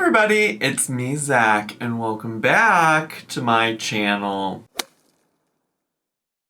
everybody, it's me, Zach, and welcome back to my channel.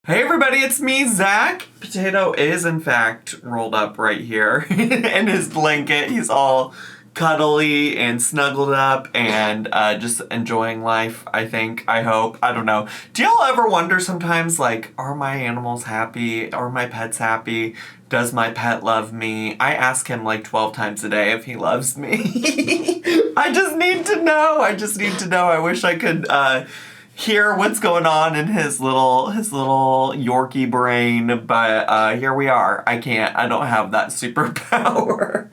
Hey everybody, it's me, Zach. Potato is in fact rolled up right here in his blanket. He's all cuddly and snuggled up and just enjoying life, I think, I hope. I don't know. Do y'all ever wonder sometimes, like, are my animals happy? Are my pets happy? Does my pet love me? I ask him like 12 times a day if he loves me. I just need to know. I wish I could hear what's going on in his little Yorkie brain, but here we are. I don't have that superpower.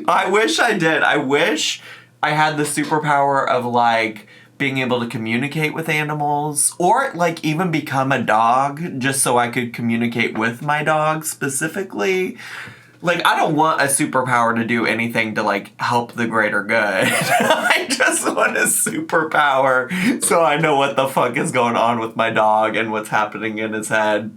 I wish I did. I wish I had the superpower of, like, being able to communicate with animals, or, like, even become a dog just so I could communicate with my dog specifically. Like, I don't want a superpower to do anything to, like, help the greater good. I just want a superpower so I know what the fuck is going on with my dog and what's happening in his head.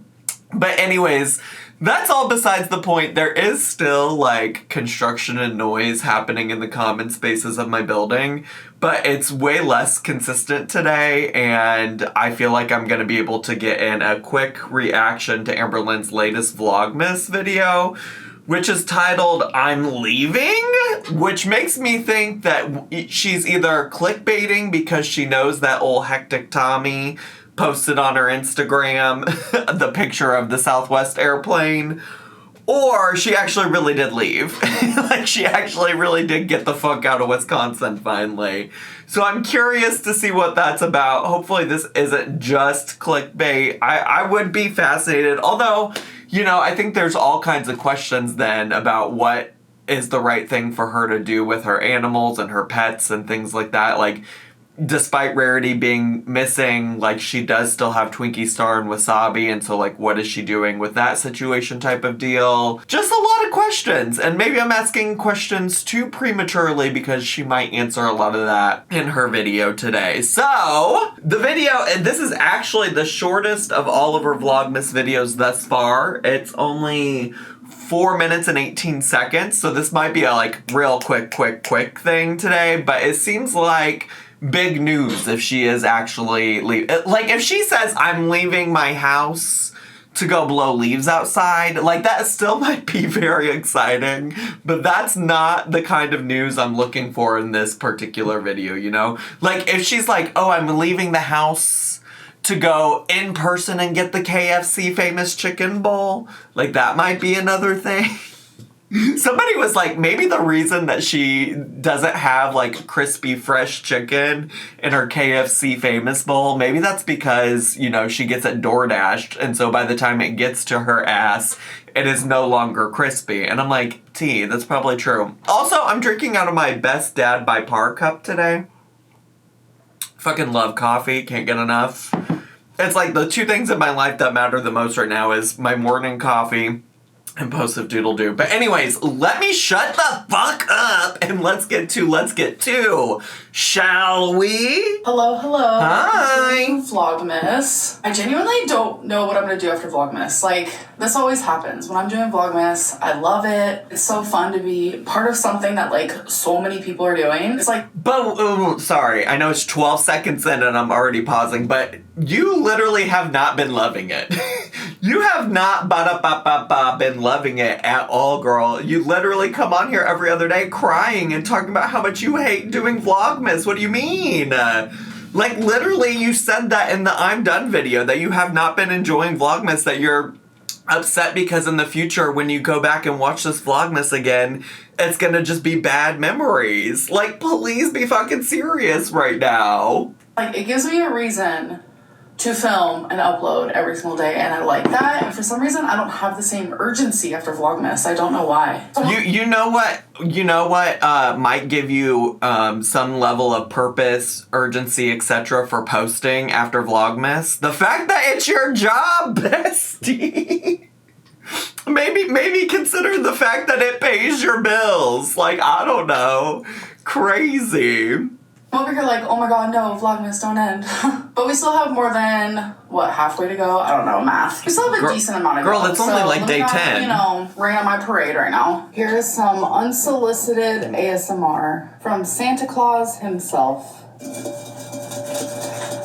But anyways, that's all besides the point. There is still, like, construction and noise happening in the common spaces of my building, but it's way less consistent today, and I feel like I'm gonna be able to get in a quick reaction to Amberlynn's latest Vlogmas video, which is titled, I'm Leaving? Which makes me think that she's either clickbaiting because she knows that old hectic Tommy posted on her Instagram the picture of the Southwest airplane, or she actually really did leave. Like, she actually really did get the fuck out of Wisconsin finally. So I'm curious to see what that's about. Hopefully this isn't just clickbait. I would be fascinated, although, you know, I think there's all kinds of questions then about what is the right thing for her to do with her animals and her pets and things like that. Like, despite Rarity being missing, like, she does still have Twinkie Star and Wasabi, and so, like, what is she doing with that situation type of deal? Just a lot of questions, and maybe I'm asking questions too prematurely because she might answer a lot of that in her video today. So, the video, and this is actually the shortest of all of her Vlogmas videos thus far. It's only 4 minutes and 18 seconds, so this might be a, like, real quick thing today, but it seems like big news if she is actually like, if she says, I'm leaving my house to go blow leaves outside, like, that still might be very exciting, but that's not the kind of news I'm looking for in this particular video, you know? Like, if she's like, oh, I'm leaving the house to go in person and get the KFC famous chicken bowl, like, that might be another thing. Somebody was like, maybe the reason that she doesn't have, like, crispy fresh chicken in her KFC famous bowl, maybe that's because, you know, she gets it DoorDashed, and so by the time it gets to her ass, it is no longer crispy. And I'm like, that's probably true. Also, I'm drinking out of my Best Dad by Par cup today. Fucking love coffee, can't get enough. It's like the two things in my life that matter the most right now is my morning coffee and Positive Doodle Doo. But anyways, let me shut the fuck up and let's get to, shall we? Hello. Hi. Vlogmas. I genuinely don't know what I'm gonna do after Vlogmas. Like, this always happens when I'm doing Vlogmas. I love it. It's so fun to be part of something that, like, so many people are doing. It's like, but sorry, I know it's 12 seconds in and I'm already pausing, but you literally have not been loving it. You have not been loving it at all, girl. You literally come on here every other day crying and talking about how much you hate doing Vlogmas. What do you mean? Like, literally, you said that in the I'm Done video, that you have not been enjoying Vlogmas, that you're upset because in the future, when you go back and watch this Vlogmas again, it's gonna just be bad memories. Like, please be fucking serious right now. Like, it gives me a reason to film and upload every single day, and I like that. And for some reason, I don't have the same urgency after Vlogmas. I don't know why. You know what might give you some level of purpose, urgency, etc. for posting after Vlogmas? The fact that it's your job, bestie. Maybe consider the fact that it pays your bills. Like, I don't know. Crazy. I'm over here like, oh my god, no, Vlogmas, don't end. But we still have more than, halfway to go? I don't know, math. We still have a decent amount of Girl, it's only like day 10. Rain on my parade right now. Here's some unsolicited ASMR from Santa Claus himself.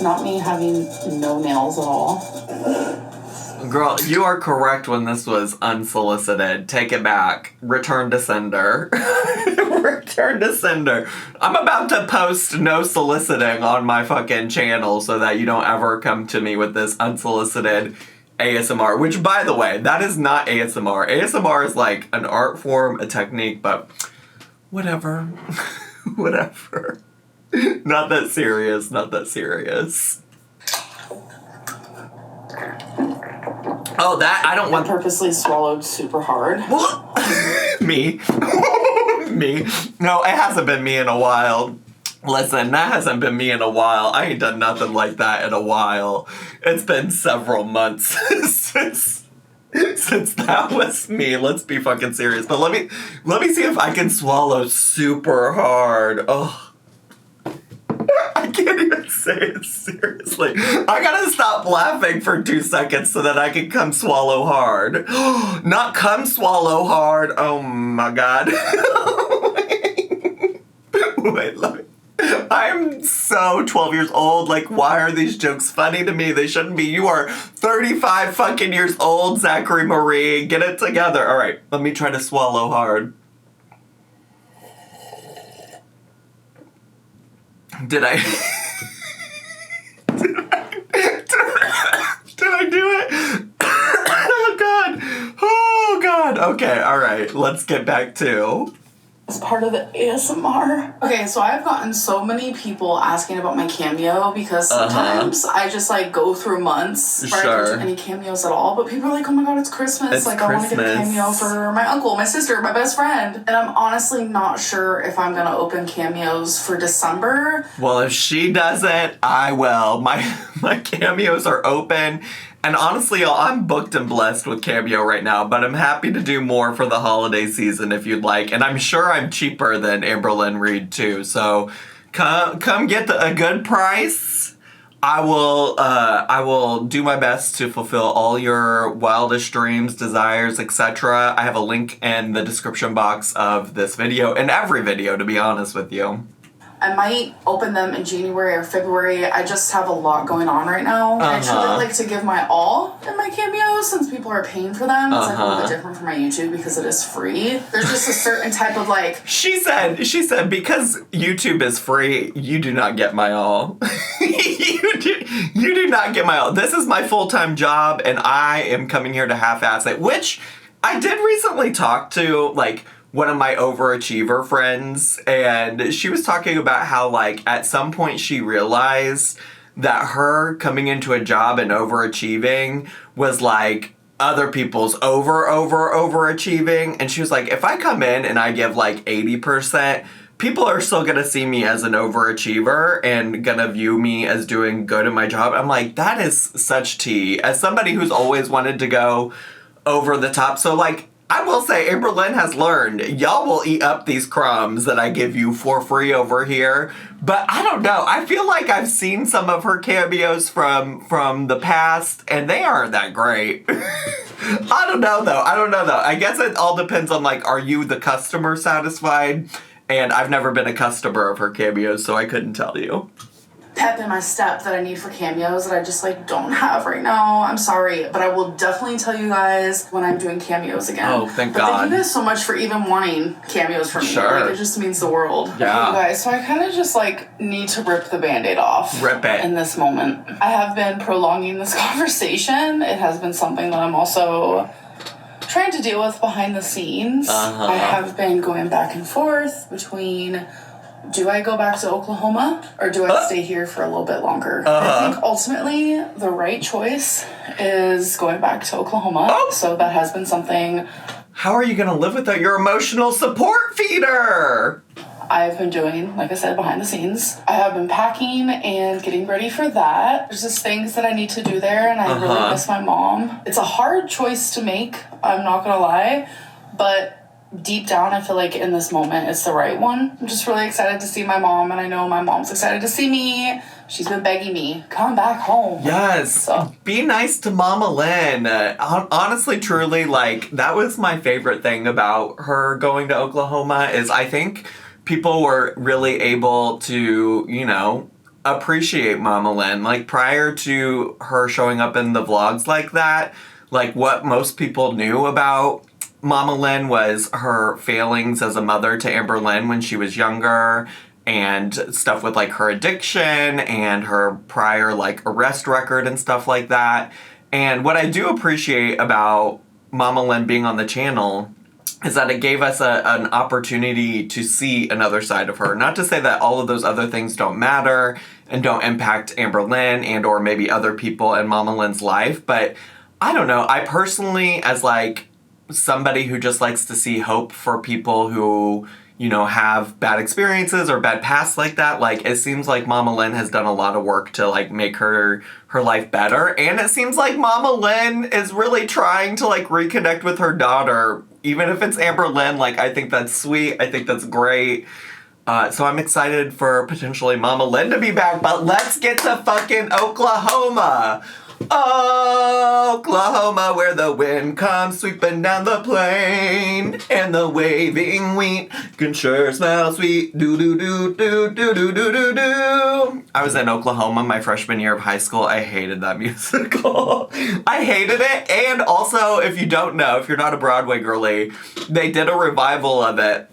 Not me having no nails at all. Girl, you are correct when this was unsolicited. Take it back. Return to sender. Return to sender. I'm about to post no soliciting on my fucking channel so that you don't ever come to me with this unsolicited ASMR. Which, by the way, that is not ASMR. ASMR is like an art form, a technique, but whatever. Whatever. Not that serious, not that serious. Oh, that, I don't want... Purposely swallowed super hard. Me. Me. No, it hasn't been me in a while. Listen, that hasn't been me in a while. I ain't done nothing like that in a while. It's been several months since that was me. Let's be fucking serious. But let me see if I can swallow super hard. Oh. I can't even say it seriously. I gotta stop laughing for 2 seconds so that I can come swallow hard. Not come swallow hard. Oh my god. Wait, let me. I'm so 12 years old. Like, why are these jokes funny to me? They shouldn't be. You are 35 fucking years old, Zachary Marie. Get it together. All right, let me try to swallow hard. Did I do it? Oh god. Okay, alright. Let's get back to... As part of the ASMR. Okay, so I've gotten so many people asking about my Cameo because sometimes I just like go through months where I don't do any cameos at all. But people are like, oh my god, it's Christmas. I want to get a cameo for my uncle, my sister, my best friend. And I'm honestly not sure if I'm gonna open cameos for December. Well, if she does it, I will. My cameos are open. And honestly, y'all, I'm booked and blessed with Cameo right now, but I'm happy to do more for the holiday season if you'd like. And I'm sure I'm cheaper than Amberlynn Reed too. So come get a good price. I will do my best to fulfill all your wildest dreams, desires, etc. I have a link in the description box of this video and every video, to be honest with you. I might open them in January or February. I just have a lot going on right now. I truly like to give my all in my cameos since people are paying for them. It's like a little bit different from my YouTube because it is free. There's just a certain type of like... She said, because YouTube is free, you do not get my all. You do not get my all. This is my full-time job and I am coming here to half-ass it, which I did recently talk to, like, one of my overachiever friends, and she was talking about how, like, at some point she realized that her coming into a job and overachieving was like other people's overachieving. And she was like, if I come in and I give like 80%, people are still gonna see me as an overachiever and gonna view me as doing good at my job. I'm like, that is such tea. As somebody who's always wanted to go over the top, so like, I will say, Amberlynn has learned, y'all will eat up these crumbs that I give you for free over here. But I don't know. I feel like I've seen some of her cameos from the past, and they aren't that great. I don't know, though. I guess it all depends on, like, are you the customer satisfied? And I've never been a customer of her cameos, so I couldn't tell you. Pep in my step that I need for cameos that I just like don't have right now. I'm sorry, but I will definitely tell you guys when I'm doing cameos again. Oh, thank God. Thank you guys so much for even wanting cameos from me. Sure. Like, it just means the world. Yeah. Okay, guys, so I kind of just like need to rip the Band-Aid off. Rip it. In this moment. I have been prolonging this conversation. It has been something that I'm also trying to deal with behind the scenes. I have been going back and forth between... Do I go back to Oklahoma or do I stay here for a little bit longer? I think ultimately the right choice is going back to Oklahoma. So that has been something. How are you going to live without your emotional support feeder? I've been doing, like I said, behind the scenes. I have been packing and getting ready for that. There's just things that I need to do there, and I really miss my mom. It's a hard choice to make, I'm not going to lie, but deep down, I feel like in this moment, it's the right one. I'm just really excited to see my mom, and I know my mom's excited to see me. She's been begging me, come back home. Yes. So. Be nice to Mama Lynn. Honestly, truly, like, that was my favorite thing about her going to Oklahoma is I think people were really able to, you know, appreciate Mama Lynn. Like, prior to her showing up in the vlogs like that, like, what most people knew about Mama Lynn was her failings as a mother to Amberlynn when she was younger, and stuff with, like, her addiction and her prior, like, arrest record and stuff like that. And what I do appreciate about Mama Lynn being on the channel is that it gave us an opportunity to see another side of her. Not to say that all of those other things don't matter and don't impact Amberlynn and or maybe other people in Mama Lynn's life, but I don't know. I personally, as, like, somebody who just likes to see hope for people who, you know, have bad experiences or bad pasts like that, like, it seems like Mama Lynn has done a lot of work to, like, make her life better. And it seems like Mama Lynn is really trying to, like, reconnect with her daughter. Even if it's Amberlynn, like, I think that's sweet. I think that's great. So I'm excited for potentially Mama Lynn to be back. But let's get to fucking Oklahoma. Oklahoma, where the wind comes sweeping down the plain, and the waving wheat can sure smell sweet. Do do do do do do do do do. I was in Oklahoma my freshman year of high school. I hated that musical. I hated it. And also, if you don't know, if you're not a Broadway girly, they did a revival of it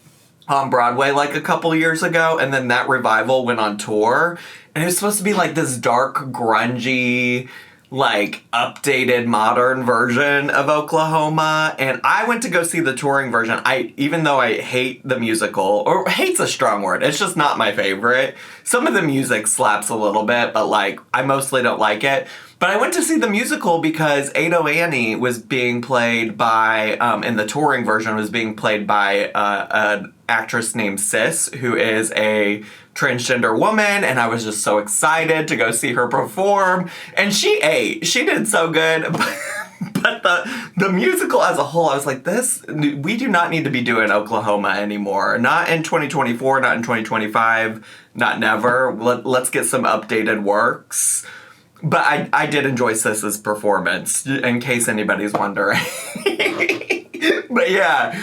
on Broadway like a couple years ago, and then that revival went on tour, and it was supposed to be like this dark, grungy, like, updated, modern version of Oklahoma, and I went to go see the touring version. Even though I hate the musical, or hate's a strong word, it's just not my favorite. Some of the music slaps a little bit, but, like, I mostly don't like it. But I went to see the musical because Ado Annie was being played by, in the touring version, was being played by an actress named Sis, who is a transgender woman, and I was just so excited to go see her perform. And she ate. She did so good. But the musical as a whole, I was like, we do not need to be doing Oklahoma anymore. Not in 2024, not in 2025, not never. Let's get some updated works. But I did enjoy Sis's performance, in case anybody's wondering. But yeah.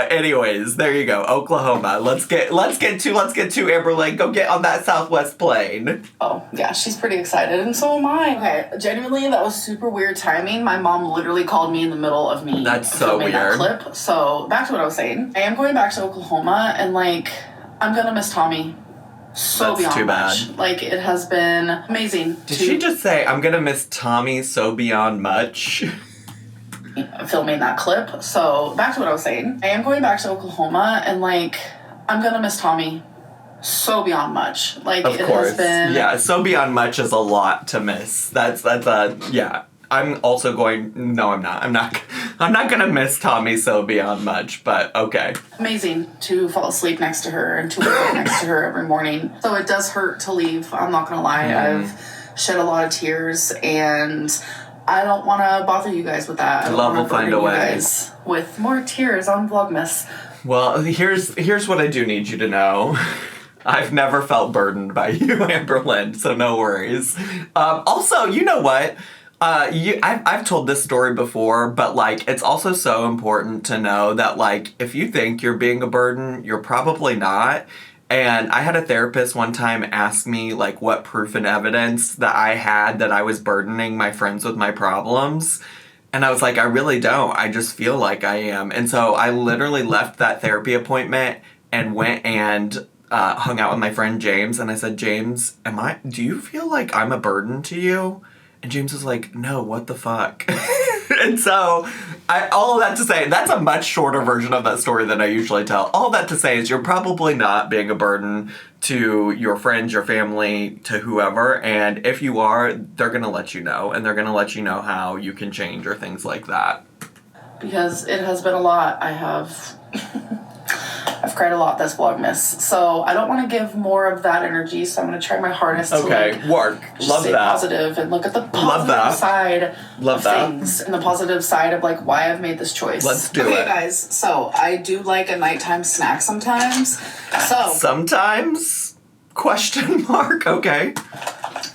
Anyways, there you go, Oklahoma. Let's get to Amberlynn. Go get on that Southwest plane. Oh yeah, she's pretty excited, and so am I. Okay, genuinely, that was super weird timing. My mom literally called me in the middle of me. That's so weird. That clip. So back to what I was saying. I am going back to Oklahoma, and, like, I'm gonna miss Tommy. So That's beyond too bad. much. Like, it has been amazing. Did she just say, I'm gonna miss Tommy so beyond much? Filming that clip. So back to what I was saying. I am going back to Oklahoma, and, like, I'm gonna miss Tommy so beyond much. Like, of it course. has been... Yeah, so beyond much is a lot to miss. That's yeah. I'm also going, no, I'm not. I'm not gonna miss Tommy so beyond much, but okay. Amazing to fall asleep next to her and to wake up next to her every morning. So it does hurt to leave, I'm not gonna lie. I've shed a lot of tears, and I don't want to bother you guys with that. Love will find a way. Guys with more tears on Vlogmas. Well, here's what I do need you to know. I've never felt burdened by you, Amberlynn, so no worries. Also, you know what? I've told this story before, but, like, it's also so important to know that, like, if you think you're being a burden, you're probably not. And I had a therapist one time ask me, like, what proof and evidence that I had that I was burdening my friends with my problems. And I was like, I really don't. I just feel like I am. And so I literally left that therapy appointment and went and hung out with my friend James. And I said, James, do you feel like I'm a burden to you? And James was like, no, what the fuck? And so, all of that to say, that's a much shorter version of that story than I usually tell. All that to say is you're probably not being a burden to your friends, your family, to whoever. And if you are, they're going to let you know. And they're going to let you know how you can change or things like that. Because it has been a lot. I've cried a lot this Vlogmas. So I don't want to give more of that energy, so I'm going to try my hardest to work. Love stay that. positive and look at the positive side of things and the positive side of like why I've made this choice. Let's do it. Okay, guys, so I do like a nighttime snack sometimes. Sometimes? Question mark. Okay.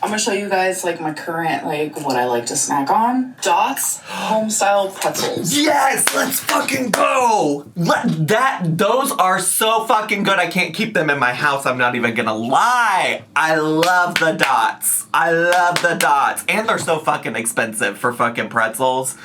I'm gonna show you guys like my current like what I like to snack on. Dots home style pretzels. Yes, let's fucking go. Those are so fucking good. I can't keep them in my house. I'm not even gonna lie. I love the dots. And they're so fucking expensive for fucking pretzels.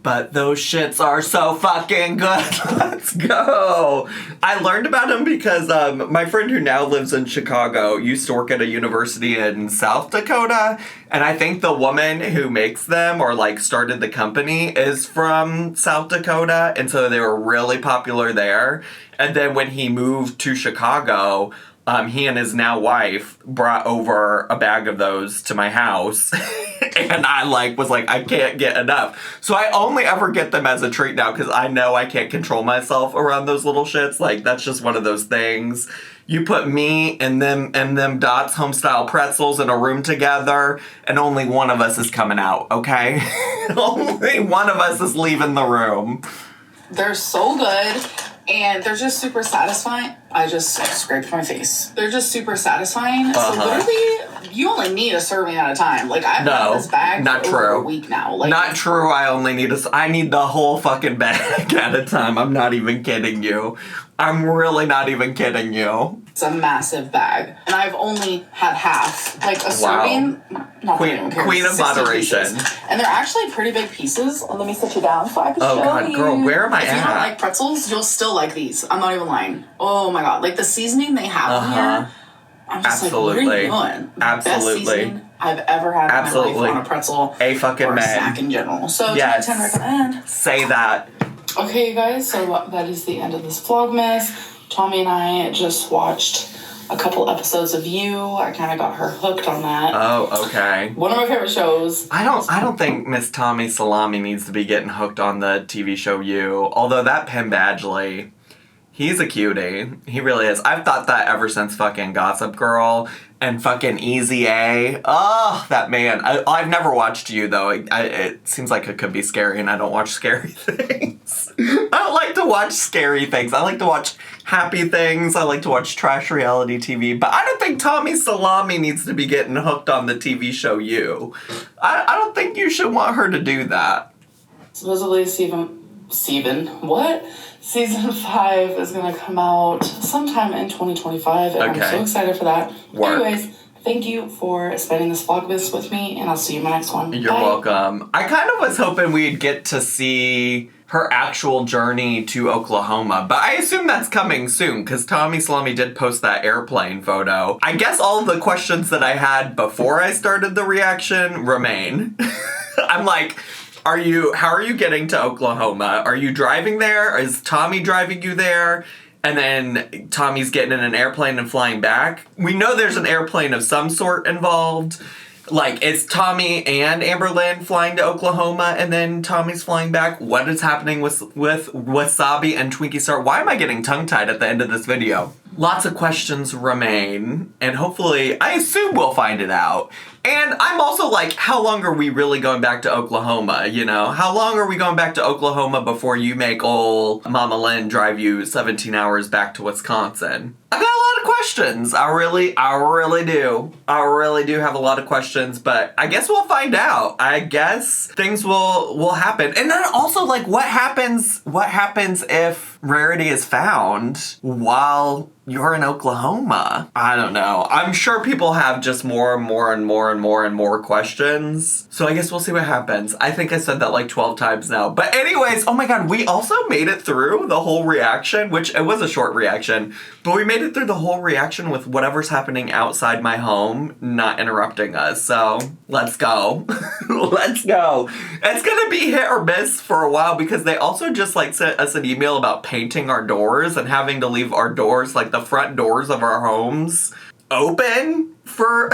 But those shits are so fucking good. Let's go. I learned about them because my friend who now lives in Chicago used to work at a university in South Dakota. And I think the woman who makes them or like started the company is from South Dakota. And so they were really popular there. And then when he moved to Chicago, he and his now wife brought over a bag of those to my house. And I was like, I can't get enough. So I only ever get them as a treat now because I know I can't control myself around those little shits. Like, that's just one of those things. You put me and them Dots home-style pretzels in a room together, and only one of us is coming out, okay? Only one of us is leaving the room. They're so good. And they're just super satisfying. I just scraped my face. They're just super satisfying. So literally, you only need a serving at a time. Like, I've had this bag for over a week now. Like, not true. I need the whole fucking bag at a time. I'm not even kidding you. I'm really not even kidding you. It's a massive bag. And I've only had half. Like, a serving. Queen of moderation. Pieces. And they're actually pretty big pieces. Let me sit you down so I can show you. Oh, God, girl, where am I at? If you don't like pretzels, you'll still like these. I'm not even lying. Oh, my God. Like, the seasoning they have in here. I'm just like, what are you doing? Best seasoning I've ever had in my life on a pretzel. A fucking or a man. snack in general. So, yes. 10 recommend. Say that. Okay, you guys, so that is the end of this Vlogmas. Tommy and I just watched a couple episodes of You. I kind of got her hooked on that. Oh, okay. One of my favorite shows. I don't think Miss Tommy Salami needs to be getting hooked on the TV show You. Although that Penn Badgley, he's a cutie. He really is. I've thought that ever since fucking Gossip Girl and fucking Easy A. Oh, that man. I've never watched You, though. It seems like it could be scary, and I don't watch scary things. I don't like to watch scary things. I like to watch happy things. I like to watch trash reality TV. But I don't think Tommy Salami needs to be getting hooked on the TV show You. I don't think you should want her to do that. Supposedly Season 5 is going to come out sometime in 2025, and I'm so excited for that. Anyways, thank you for spending this Vlogmas with me, and I'll see you in my next one. You're welcome. I kind of was hoping we'd get to see her actual journey to Oklahoma, but I assume that's coming soon, because Tommy Salami did post that airplane photo. I guess all of the questions that I had before I started the reaction remain. I'm like, how are you getting to Oklahoma? Are you driving there? Is Tommy driving you there? And then Tommy's getting in an airplane and flying back. We know there's an airplane of some sort involved. Like, it's Tommy and Amberlynn flying to Oklahoma and then Tommy's flying back. What is happening with Wasabi and Twinkie Star? Why am I getting tongue-tied at the end of this video? Lots of questions remain, and hopefully, I assume we'll find it out. And I'm also like, how long are we really going back to Oklahoma, you know? How long are we going back to Oklahoma before you make old Mama Lynn drive you 17 hours back to Wisconsin? I got a lot of questions. I really do. I really do have a lot of questions, but I guess we'll find out. I guess things will happen. And then also, like, what happens if Rarity is found while you're in Oklahoma? I don't know. I'm sure people have just more and more questions. So I guess we'll see what happens. I think I said that like 12 times now. But anyways, oh my God, we also made it through the whole reaction, which it was a short reaction, but we made it through the whole reaction with whatever's happening outside my home not interrupting us. So let's go. Let's go. It's gonna be hit or miss for a while because they also just like sent us an email about painting our doors and having to leave our doors, like the front doors of our homes, open for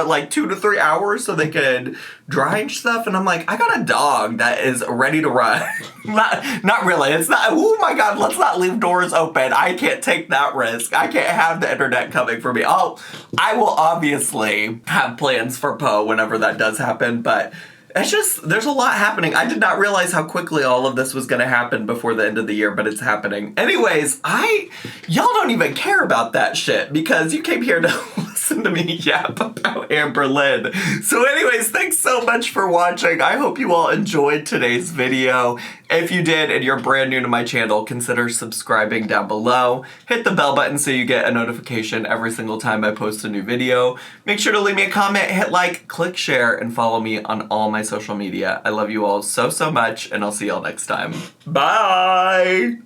like 2 to 3 hours so they could dry and stuff, and I'm like, I got a dog that is ready to run. not really. It's not, oh my god, let's not leave doors open. I can't take that risk. I can't have the internet coming for me. I will obviously have plans for Poe whenever that does happen, but it's just, there's a lot happening. I did not realize how quickly all of this was going to happen before the end of the year, but it's happening. Anyways, y'all don't even care about that shit because you came here to listen to me yap about Amberlynn. So anyways, thanks so much for watching. I hope you all enjoyed today's video. If you did and you're brand new to my channel, consider subscribing down below. Hit the bell button so you get a notification every single time I post a new video. Make sure to leave me a comment, hit like, click share, and follow me on all my social media. I love you all so, so much, and I'll see y'all next time. Bye!